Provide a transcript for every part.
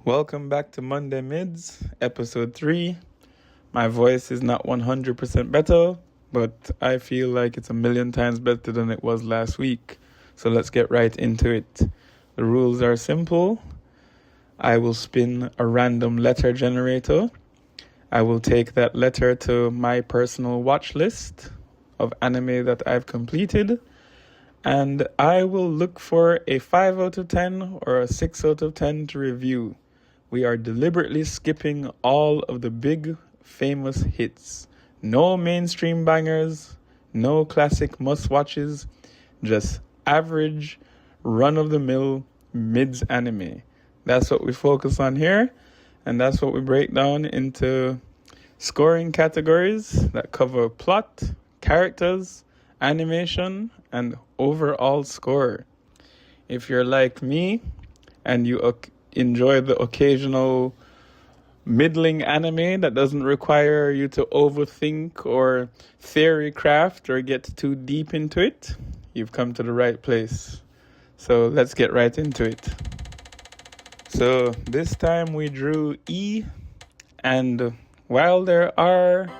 Welcome back to Monday Mids, episode 3. My voice is not 100% better, but I feel like it's a million times better than it was last week. So let's get right into it. The rules are simple. I will spin a random letter generator. I will take that letter to my personal watch list of anime that I've completed. And I will look for a 5 out of 10 or a 6 out of 10 to review. We are deliberately skipping all of the big, famous hits. No mainstream bangers, no classic must-watches, just average, run-of-the-mill, mids anime. That's what we focus on here, and that's what we break down into scoring categories that cover plot, characters, animation, and overall score. If you're like me and you enjoy the occasional middling anime that doesn't require you to overthink or theory craft or get too deep into it, you've come to the right place. So let's get right into it. So this time we drew E, and while there are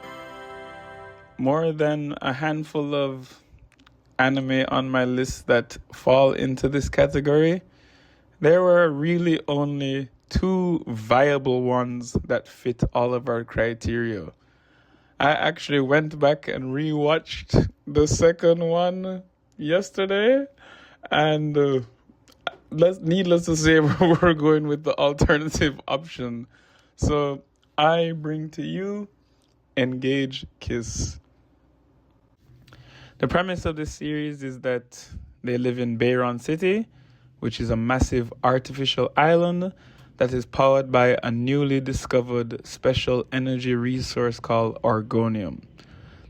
more than a handful of anime on my list that fall into this category, there were really only 2 viable ones that fit all of our criteria. I actually went back and rewatched the second one yesterday, and needless to say, we're going with the alternative option. So I bring to you Engage Kiss. The premise of this series is that they live in Bayron City, which is a massive artificial island that is powered by a newly discovered special energy resource called argonium.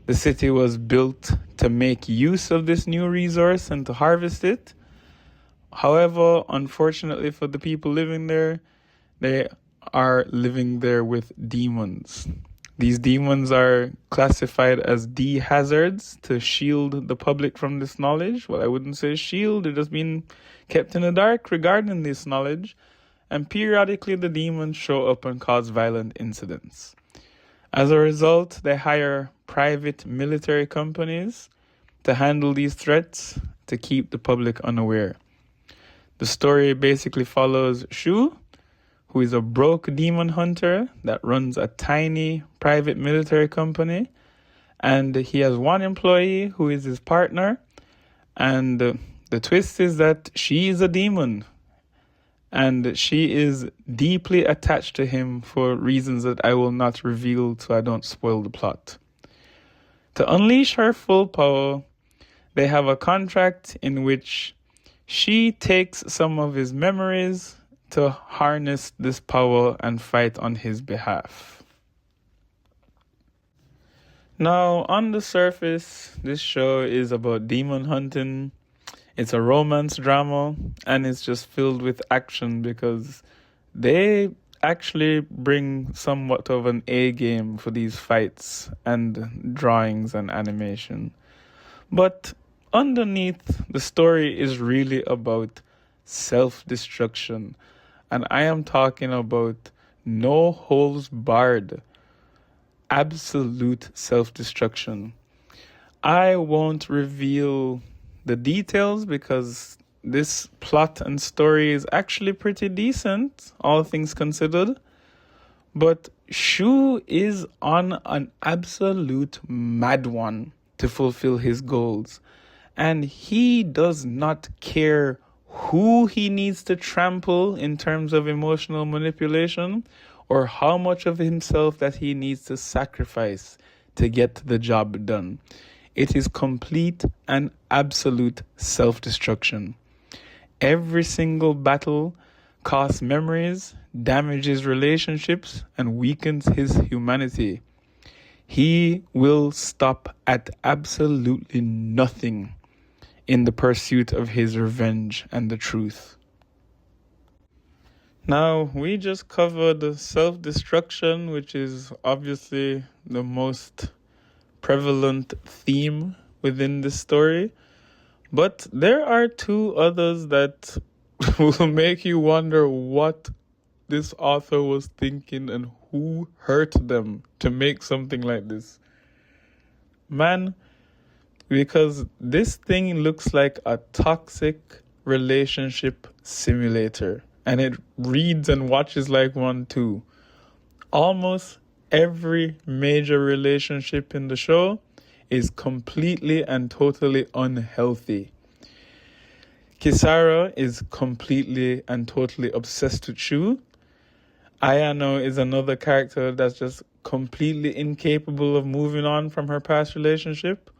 The city was built to make use of this new resource and to harvest it. However, unfortunately for the people living there, they are living there with demons. These demons are classified as D-hazards to shield the public from this knowledge. Well, I wouldn't say shield, they're just being kept in the dark regarding this knowledge. And periodically the demons show up and cause violent incidents. As a result, they hire private military companies to handle these threats to keep the public unaware. The story basically follows Shu, who is a broke demon hunter that runs a tiny private military company. And he has one employee who is his partner. And the twist is that she is a demon. And she is deeply attached to him for reasons that I will not reveal so I don't spoil the plot. To unleash her full power, they have a contract in which she takes some of his memories to harness this power and fight on his behalf. Now, on the surface, this show is about demon hunting. It's a romance drama, and it's just filled with action because they actually bring somewhat of an A game for these fights and drawings and animation. But underneath, the story is really about self-destruction. And I am talking about no holds barred, absolute self-destruction. I won't reveal the details because this plot and story is actually pretty decent, all things considered. But Shu is on an absolute mad one to fulfill his goals. And he does not care who he needs to trample in terms of emotional manipulation or how much of himself that he needs to sacrifice to get the job done. It is complete and absolute self-destruction. Every single battle costs memories, damages relationships, and weakens his humanity. He will stop at absolutely nothing in the pursuit of his revenge and the truth. Now, we just covered self-destruction, which is obviously the most prevalent theme within this story. But there are 2 others that will make you wonder what this author was thinking and who hurt them to make something like this. Man, because this thing looks like a toxic relationship simulator. And it reads and watches like one too. Almost every major relationship in the show is completely and totally unhealthy. Kisara is completely and totally obsessed with Shu. Ayano is another character that's just completely incapable of moving on from her past relationship.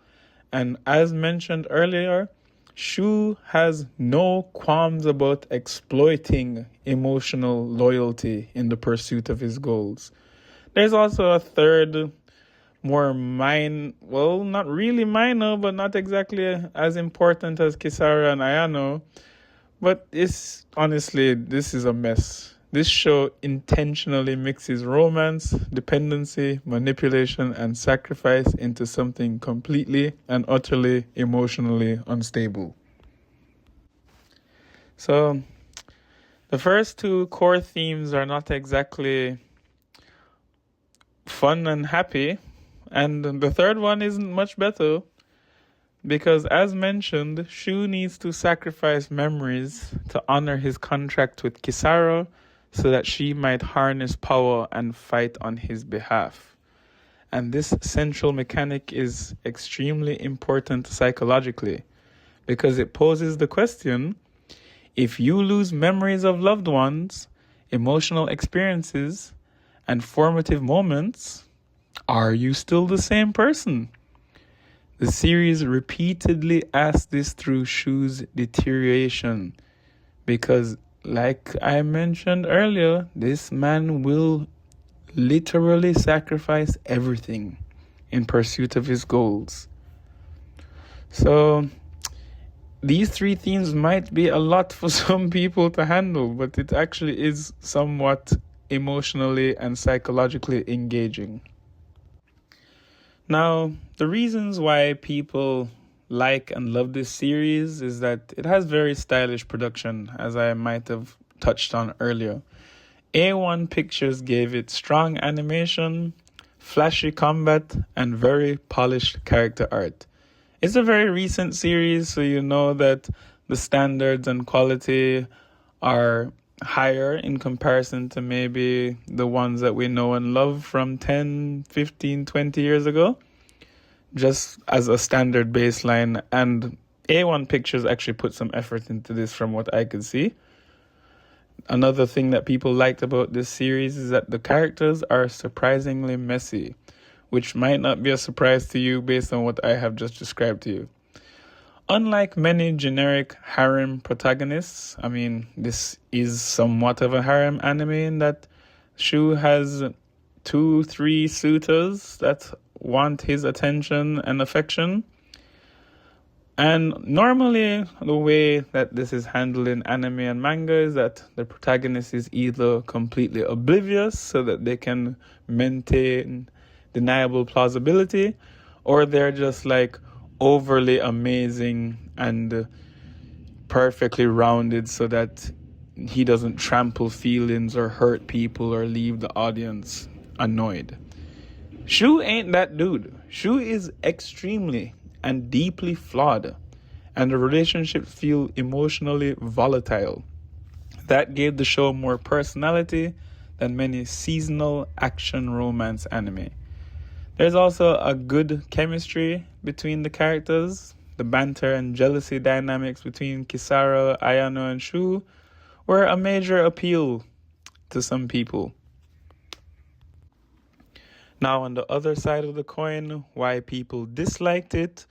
And as mentioned earlier, Shu has no qualms about exploiting emotional loyalty in the pursuit of his goals. There's also a third, more not really minor, but not exactly as important as Kisara and Ayano. But this is a mess. This show intentionally mixes romance, dependency, manipulation, and sacrifice into something completely and utterly emotionally unstable. So, the first two core themes are not exactly fun and happy, and the third one isn't much better. Because as mentioned, Shu needs to sacrifice memories to honor his contract with Kisara so that she might harness power and fight on his behalf. And this central mechanic is extremely important psychologically because it poses the question, if you lose memories of loved ones, emotional experiences, and formative moments, are you still the same person? The series repeatedly asks this through Shu's deterioration because, like I mentioned earlier, this man will literally sacrifice everything in pursuit of his goals. So, these three themes might be a lot for some people to handle, but it actually is somewhat emotionally and psychologically engaging. Now, the reasons why people like and love this series is that it has very stylish production, as I might have touched on earlier. A1 Pictures gave it strong animation, flashy combat, and very polished character art. It's a very recent series, so you know that the standards and quality are higher in comparison to maybe the ones that we know and love from 10, 15, 20 years ago, just as a standard baseline. And A1 Pictures actually put some effort into this from what I could see. Another thing that people liked about this series is that the characters are surprisingly messy, which might not be a surprise to you based on what I have just described to you. Unlike many generic harem protagonists, this is somewhat of a harem anime in that Shu has 2-3 suitors that want his attention and affection. And normally, the way that this is handled in anime and manga is that the protagonist is either completely oblivious so that they can maintain deniable plausibility, or they're just like overly amazing and perfectly rounded so that he doesn't trample feelings or hurt people or leave the audience annoyed. Shu ain't that dude. Shu is extremely and deeply flawed, and the relationships feel emotionally volatile. That gave the show more personality than many seasonal action romance anime. There's also a good chemistry between the characters. The banter and jealousy dynamics between Kisara, Ayano, and Shu were a major appeal to some people. Now, on the other side of the coin, why people disliked it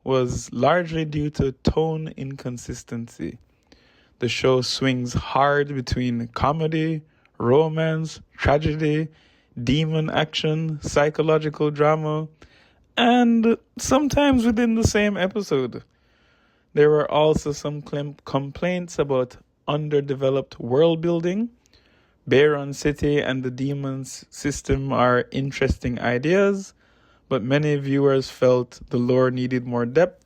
was largely due to tone inconsistency. The show swings hard between comedy, romance, tragedy, demon action, psychological drama, and sometimes within the same episode. There were also some complaints about underdeveloped world building. Bayron City and the demons system are interesting ideas, but many viewers felt the lore needed more depth.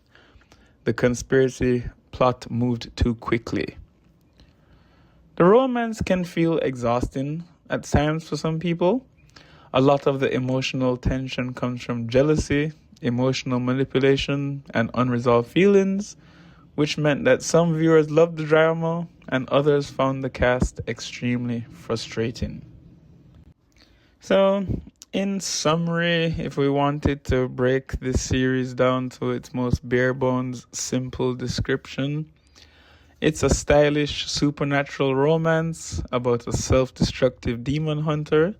The conspiracy plot moved too quickly. The romance can feel exhausting at times for some people. A lot of the emotional tension comes from jealousy, emotional manipulation, and unresolved feelings, which meant that some viewers loved the drama and others found the cast extremely frustrating. So, in summary, if we wanted to break this series down to its most bare bones, simple description, it's a stylish supernatural romance about a self-destructive demon hunter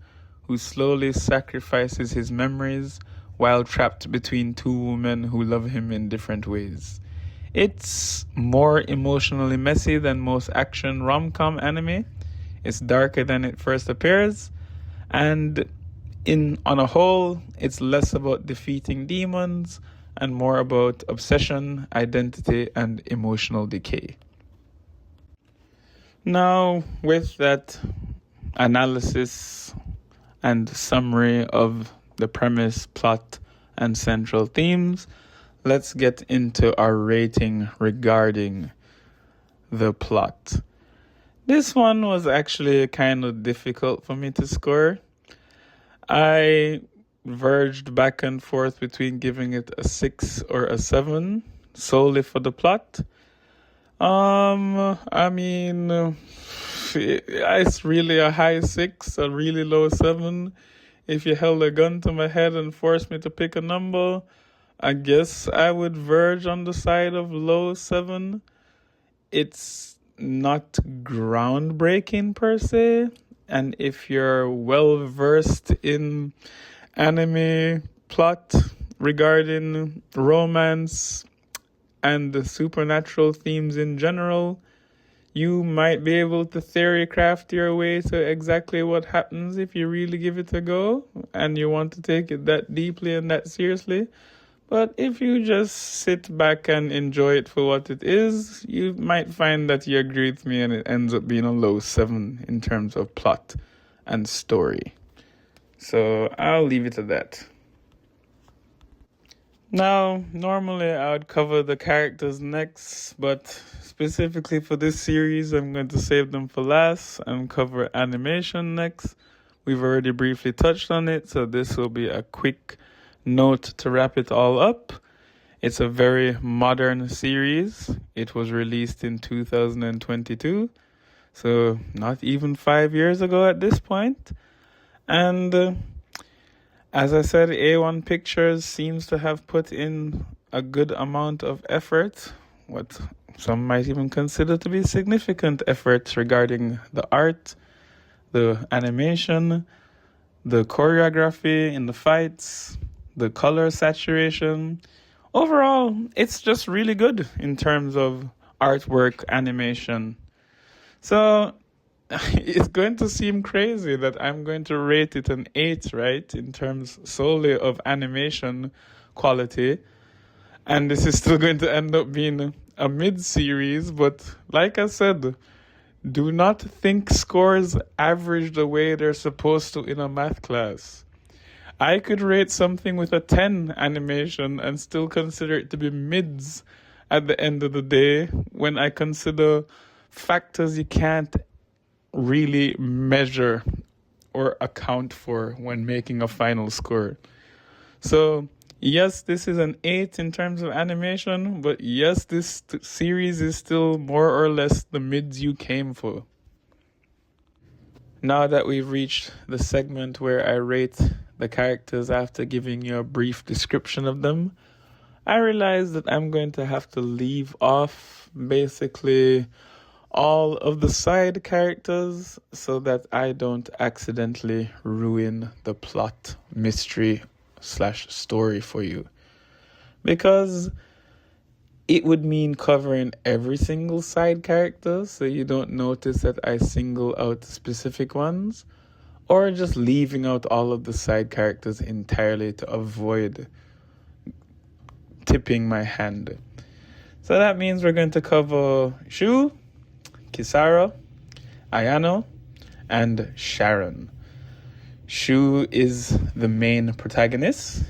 who slowly sacrifices his memories while trapped between two women who love him in different ways. It's more emotionally messy than most action-romcom anime. It's darker than it first appears, and on a whole, it's less about defeating demons and more about obsession, identity, and emotional decay. Now, with that analysis and summary of the premise, plot, and central themes, let's get into our rating regarding the plot. This one was actually kind of difficult for me to score. I verged back and forth between giving it a 6 or a 7 solely for the plot. It's really a high 6, a really low 7. If you held a gun to my head and forced me to pick a number, I guess I would verge on the side of low 7. It's not groundbreaking per se, and if you're well versed in anime plot regarding romance and the supernatural themes in general, you might be able to theorycraft your way to exactly what happens if you really give it a go and you want to take it that deeply and that seriously. But if you just sit back and enjoy it for what it is, you might find that you agree with me and it ends up being a low 7 in terms of plot and story. So I'll leave it at that. Now, normally I would cover the characters next, but specifically for this series, I'm going to save them for last and cover animation next. We've already briefly touched on it, so this will be a quick note to wrap it all up. It's a very modern series. It was released in 2022, so not even 5 years ago at this point. And as I said, A1 Pictures seems to have put in a good amount of effort, what some might even consider to be significant efforts regarding the art, the animation, the choreography in the fights, the color saturation. Overall, it's just really good in terms of artwork, animation. So it's going to seem crazy that I'm going to rate it an 8, right, in terms solely of animation quality. And this is still going to end up being a mid-series, but like I said, do not think scores average the way they're supposed to in a math class. I could rate something with a 10 animation and still consider it to be mids at the end of the day when I consider factors you can't really measure or account for when making a final score. So, yes, this is an 8 in terms of animation, but yes, this series is still more or less the mids you came for. Now that we've reached the segment where I rate the characters after giving you a brief description of them, I realize that I'm going to have to leave off basically all of the side characters so that I don't accidentally ruin the plot, mystery / story for you. Because it would mean covering every single side character so you don't notice that I single out specific ones, or just leaving out all of the side characters entirely to avoid tipping my hand. So that means we're going to cover Shu, Kisara, Ayano, and Sharon. Shu is the main protagonist.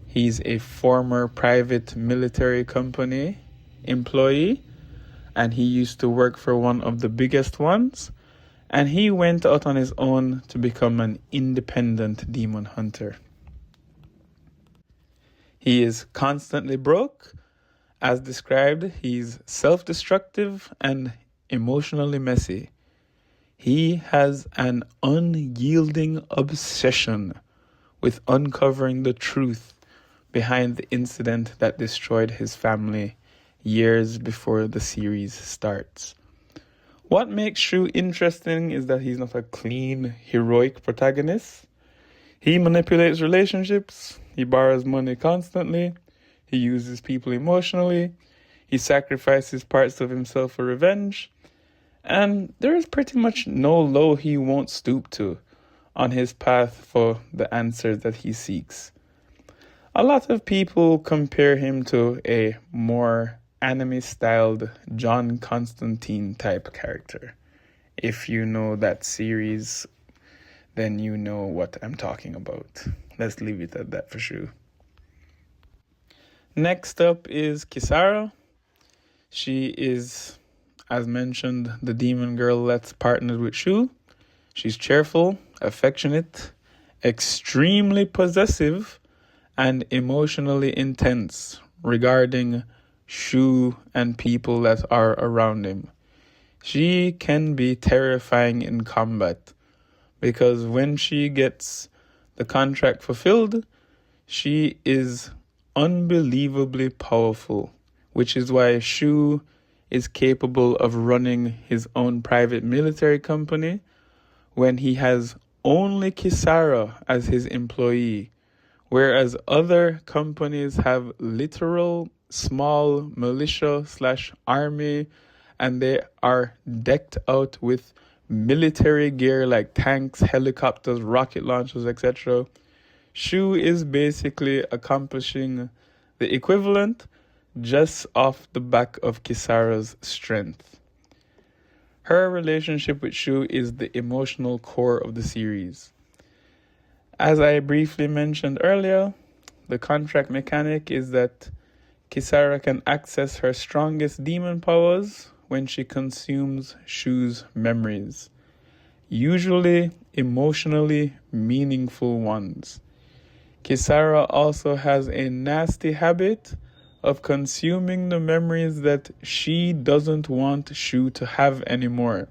He's a former private military company employee, and he used to work for one of the biggest ones, and he went out on his own to become an independent demon hunter. He is constantly broke. As described, he's self-destructive and emotionally messy. He has an unyielding obsession with uncovering the truth behind the incident that destroyed his family years before the series starts. What makes Shu interesting is that he's not a clean, heroic protagonist. He manipulates relationships, he borrows money constantly, he uses people emotionally, he sacrifices parts of himself for revenge, and there is pretty much no low he won't stoop to on his path for the answers that he seeks. A lot of people compare him to a more anime-styled John Constantine type character. If you know that series, then you know what I'm talking about. Let's leave it at that for sure. Next up is Kisara. She is, as mentioned, the demon girl that's partnered with Shu. She's cheerful, affectionate, extremely possessive, and emotionally intense regarding Shu and people that are around him. She can be terrifying in combat because when she gets the contract fulfilled, she is unbelievably powerful, which is why Shu is capable of running his own private military company when he has only Kisara as his employee, whereas other companies have literal small militia/army and they are decked out with military gear like tanks, helicopters, rocket launchers, etc. Shu is basically accomplishing the equivalent just off the back of Kisara's strength. Her relationship with Shu is the emotional core of the series. As I briefly mentioned earlier, the contract mechanic is that Kisara can access her strongest demon powers when she consumes Shu's memories, usually emotionally meaningful ones. Kisara also has a nasty habit of consuming the memories that she doesn't want Shu to have anymore,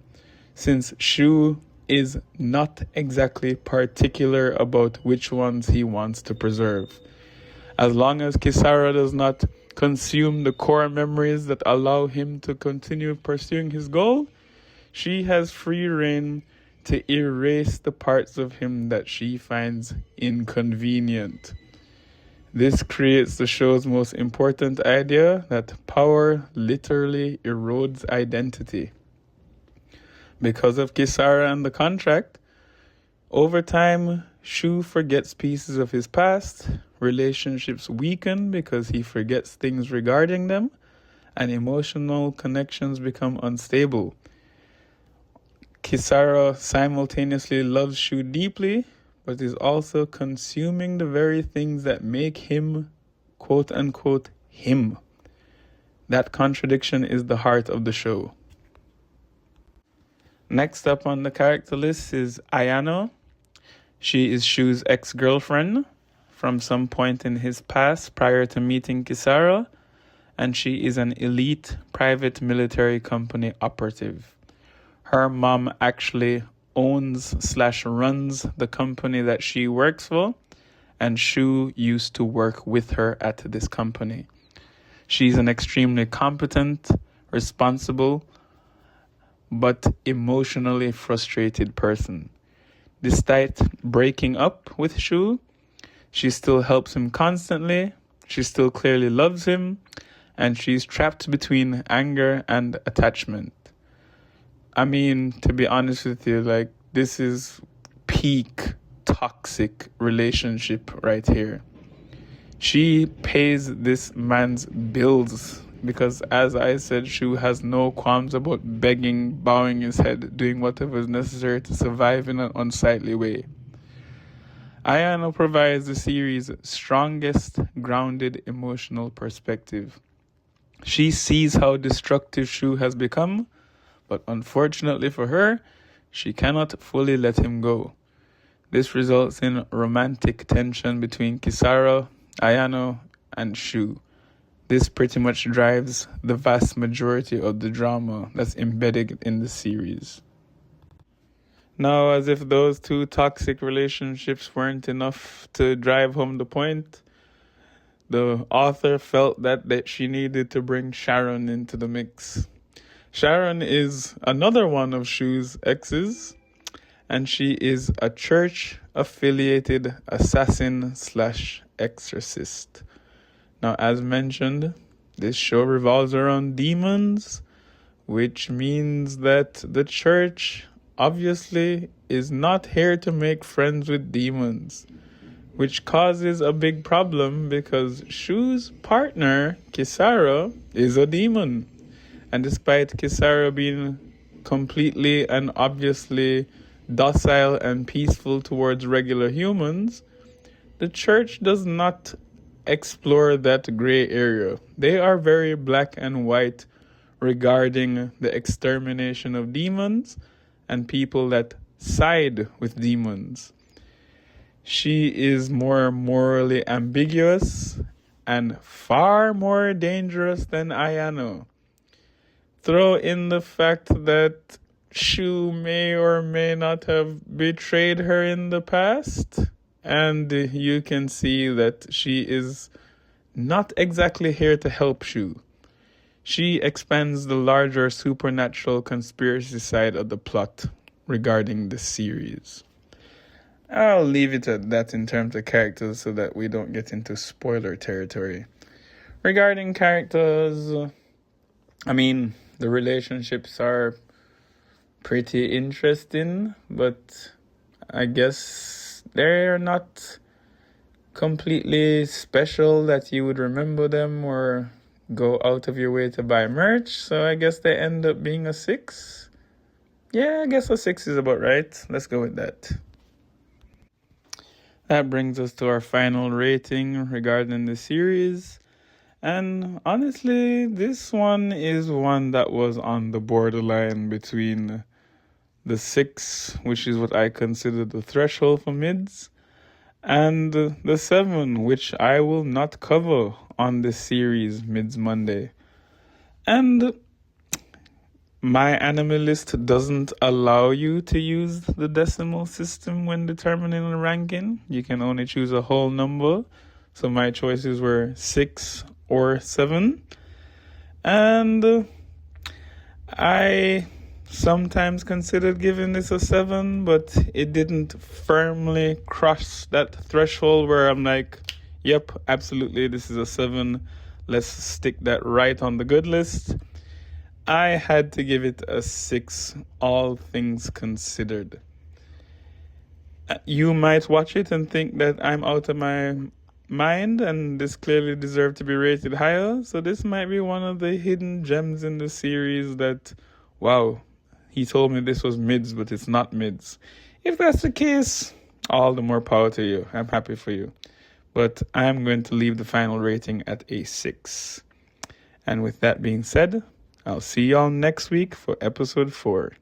since Shu is not exactly particular about which ones he wants to preserve. As long as Kisara does not consume the core memories that allow him to continue pursuing his goal, she has free reign to erase the parts of him that she finds inconvenient. This creates the show's most important idea that power literally erodes identity. Because of Kisara and the contract, over time, Shu forgets pieces of his past, relationships weaken because he forgets things regarding them, and emotional connections become unstable. Kisara simultaneously loves Shu deeply, but is also consuming the very things that make him, quote unquote, him. That contradiction is the heart of the show. Next up on the character list is Ayano. She is Shu's ex-girlfriend from some point in his past prior to meeting Kisara, and she is an elite private military company operative. Her mom actually owns/runs the company that she works for, and Shu used to work with her at this company. She's an extremely competent, responsible, but emotionally frustrated person. Despite breaking up with Shu, she still helps him constantly, she still clearly loves him, and she's trapped between anger and attachment. I mean, to be honest with you, this is peak toxic relationship right here. She pays this man's bills because, as I said, Shu has no qualms about begging, bowing his head, doing whatever is necessary to survive in an unsightly way. Ayano provides the series' strongest, grounded emotional perspective. She sees how destructive Shu has become, but unfortunately for her, she cannot fully let him go. This results in romantic tension between Kisara, Ayano, and Shu. This pretty much drives the vast majority of the drama that's embedded in the series. Now, as if those two toxic relationships weren't enough to drive home the point, the author felt that she needed to bring Sharon into the mix. Sharon is another one of Shu's exes, and she is a church-affiliated assassin/exorcist. Now, as mentioned, this show revolves around demons, which means that the church obviously is not here to make friends with demons, which causes a big problem because Shu's partner, Kisara, is a demon. And despite Kisara being completely and obviously docile and peaceful towards regular humans, the church does not explore that gray area. They are very black and white regarding the extermination of demons and people that side with demons. She is more morally ambiguous and far more dangerous than Ayano. Throw in the fact that Shu may or may not have betrayed her in the past, and you can see that she is not exactly here to help Shu. She expands the larger supernatural conspiracy side of the plot regarding the series. I'll leave it at that in terms of characters so that we don't get into spoiler territory. Regarding characters, the relationships are pretty interesting, but I guess they're not completely special that you would remember them or go out of your way to buy merch. So I guess they end up being a 6. Yeah, I guess a 6 is about right. Let's go with that. That brings us to our final rating regarding the series. And honestly, this one is one that was on the borderline between the 6, which is what I consider the threshold for mids, and the 7, which I will not cover on this series Mids Monday. And my anime list doesn't allow you to use the decimal system when determining the ranking. You can only choose a whole number. So my choices were 6 or 7. And I sometimes considered giving this a 7, but it didn't firmly cross that threshold where I'm like, yep, absolutely, this is a 7. Let's stick that right on the good list. I had to give it a 6, all things considered. You might watch it and think that I'm out of my mind and this clearly deserved to be rated higher. So this might be one of the hidden gems in the series that, wow, he told me this was mids, but it's not mids. If that's the case, all the more power to you. I'm happy for you. But I'm going to leave the final rating at a 6. And with that being said, I'll see y'all next week for episode 4.